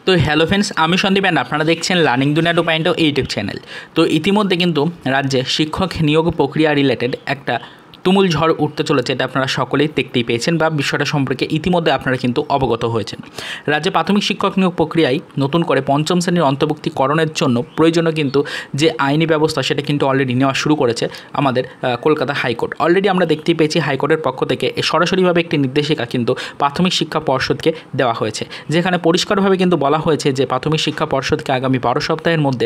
তো hello friends, আমি Sandeep and আপনারা দেখছেন লার্নিং দুনিয়া 2.0 ইউটিউব চ্যানেল। তো ইতিমধ্যে কিন্তু রাজ্যে শিক্ষক নিয়োগ প্রক্রিয়া রিলেটেড একটা তুমুল ঝড় উঠতে চলেছে, এটা আপনারা সকলেই দেখতেই পেয়েছেন বা বিষয়টা সম্পর্কে ইতিমধ্যে আপনারা কিন্তু অবগত হয়েছেন। রাজ্যে প্রাথমিক শিক্ষক নিয়োগ প্রক্রিয়ায় নতুন করে পঞ্চম শ্রেণীর অন্তর্ভুক্তিকরণের জন্য প্রয়োজনীয় কিন্তু যে আইনি ব্যবস্থা সেটা কিন্তু অলরেডি নেওয়া শুরু করেছে আমাদের কলকাতা হাইকোর্ট। অলরেডি আমরা দেখতেই পেয়েছি হাইকোর্টের পক্ষ থেকে সরাসরিভাবে একটি নির্দেশিকা কিন্তু প্রাথমিক শিক্ষা পর্ষদকে দেওয়া হয়েছে, যেখানে পরিষ্কারভাবে কিন্তু বলা হয়েছে যে প্রাথমিক শিক্ষা পর্ষদকে আগামী 12 সপ্তাহের মধ্যে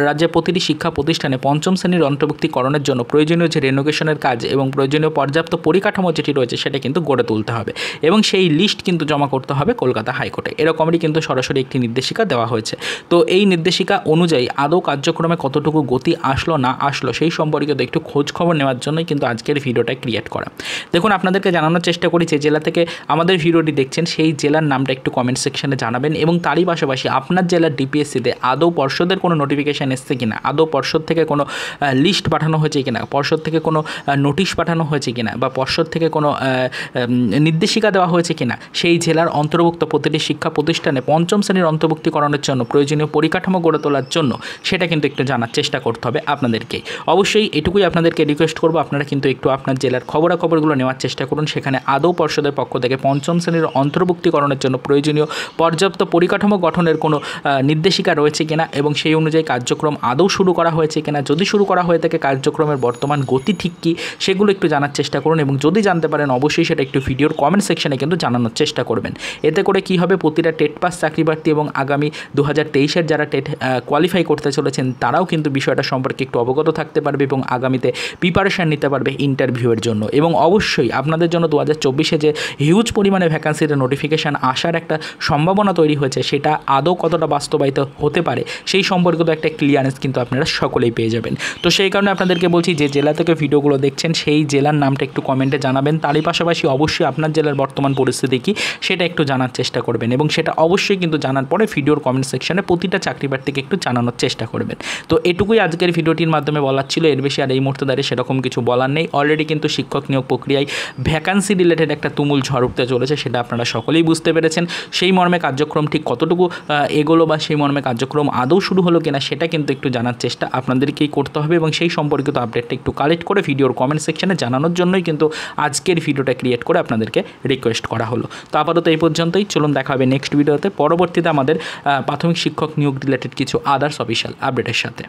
রাজ্যের প্রতিটি শিক্ষা প্রতিষ্ঠানে পঞ্চম শ্রেণীর অন্তর্ভুক্তিকরণের জন্য প্রয়োজনীয় যে রেনোভেশনের কাজ এবং প্রয়োজনীয় পর্যাপ্ত পরিকাঠামো যেটি রয়েছে সেটা কিন্তু গড়ে তুলতে হবে এবং সেই লিস্ট কিন্তু জমা করতে হবে কলকাতা হাইকোর্টে। এরকমই কিন্তু সরাসরি একটি নির্দেশিকা দেওয়া হয়েছে। তো এই নির্দেশিকা অনুযায়ী আদৌ কার্যক্রমে কতটুকু গতি আসলো না আসলো সেই সম্পর্কিত একটু খোঁজ খবর নেওয়ার জন্যই কিন্তু আজকের ভিডিওটা ক্রিয়েট করা। দেখুন, আপনাদেরকে জানানোর চেষ্টা করি যে জেলা থেকে আমাদের ভিডিওটি দেখছেন সেই জেলার নামটা একটু কমেন্ট সেকশনে জানাবেন এবং তারই পাশাপাশি আপনার জেলার ডিপিএসসিতে আদৌ পর্ষদের কোনো নোটিফিকেশান এসছে কিনা, আদৌ পর্ষদ থেকে কোনো লিস্ট পাঠানো হয়েছে কিনা, পর্ষদ থেকে কোনো নোটিশ পাঠানো হয়েছে কিনা বা পর্ষদ থেকে কোনো নির্দেশিকা দেওয়া হয়েছে কিনা, সেই জেলার অন্তর্ভুক্ত প্রতিটি শিক্ষা প্রতিষ্ঠানে পঞ্চম শ্রেণীর অন্তর্ভুক্তিকরণের জন্য প্রয়োজনীয় পরিকাঠামো গড়ে তোলার জন্য সেটা কিন্তু একটু জানার চেষ্টা করতে হবে আপনাদেরকেই। অবশ্যই এটুকুই আপনাদেরকে রিকোয়েস্ট করবো, আপনারা কিন্তু একটু আপনার জেলার খবরাখবরগুলো নেওয়ার চেষ্টা করুন। সেখানে আদৌ পর্ষদের পক্ষ থেকে পঞ্চম শ্রেণীর অন্তর্ভুক্তিকরণের জন্য প্রয়োজনীয় পর্যাপ্ত পরিকাঠামো গঠনের কোনো নির্দেশিকা রয়েছে কিনা এবং সেই অনুযায়ী কার্যক্রম আদৌ শুরু করা হয়েছে কিনা, যদি শুরু করা হয়ে থাকে কার্যক্রমের বর্তমান গতি ঠিক কী সেগুলো একটু জানার চেষ্টা করুন এবং যদি জানতে পারেন অবশ্যই সেটা একটু ভিডিওর কমেন্ট সেকশনে কিন্তু জানানোর চেষ্টা করবেন। এতে করে কী হবে, প্রতিটা টেট পাস চাকরিপ্রার্থী এবং আগামী 2023-এর যারা টেট কোয়ালিফাই করতে চলেছেন তারাও কিন্তু বিষয়টা সম্পর্কে একটু অবগত থাকতে পারবে এবং আগামীতে প্রিপারেশান নিতে পারবে ইন্টারভিউয়ের জন্য। এবং অবশ্যই আপনাদের জন্য 2024-এ যে হিউজ পরিমাণে ভ্যাকান্সির নোটিফিকেশান আসার একটা সম্ভাবনা তৈরি হয়েছে সেটা আদৌ কতটা বাস্তবায়িত হতে পারে সেই সম্পর্কিত একটা ক্লিয়ারেন্স কিন্তু আপনারা সকলেই পেয়ে যাবেন। তো সেই কারণে আপনাদেরকে বলছি যে জেলা থেকে ভিডিওগুলো দেখছেন সেই জেলার নামটা একটু কমেন্টে জানাবেন, তারই পাশাপাশি অবশ্যই আপনার জেলার বর্তমান পরিস্থিতি কী সেটা একটু জানার চেষ্টা করবেন এবং সেটা অবশ্যই কিন্তু জানার পরে ভিডিওর কমেন্ট সেকশনে প্রতিটা চাকরিপ্রার্থীকে একটু জানানোর চেষ্টা করবেন। তো এটুকুই আজকের ভিডিওটির মাধ্যমে বলার ছিল, এর বেশি আর এই মুহূর্তে দাঁড়িয়ে সেরকম কিছু বলার নেই। অলরেডি কিন্তু শিক্ষক নিয়োগ প্রক্রিয়ায় ভ্যাকান্সি রিলেটেড একটা তুমুল ঝড় উঠতে চলেছে, সেটা আপনারা সকলেই বুঝতে পেরেছেন। সেই মর্মে কার্যক্রম ঠিক কতটুকু এগোলো বা সেই মর্মে কার্যক্রম আদৌ শুরু হলো কিনা সেটা কিন্তু একটু জানার চেষ্টা আপনাদেরকেই করতে হবে এবং সেই সম্পর্কিত আপডেটটা একটু কালেক্ট করে ভিডিওর কমেন্ট সেকশনে জানানোর জন্যই কিন্তু আজকের ভিডিওটা ক্রিয়েট করে আপনাদেরকে রিকোয়েস্ট করা হলো। তো আপাতত এই পর্যন্তই, চলুন দেখা হবে নেক্সট ভিডিওতে পরবর্তীতে আমাদের প্রাথমিক শিক্ষক নিয়োগ রিলেটেড কিছু আদার্স অফিসিয়াল আপডেটের সাথে।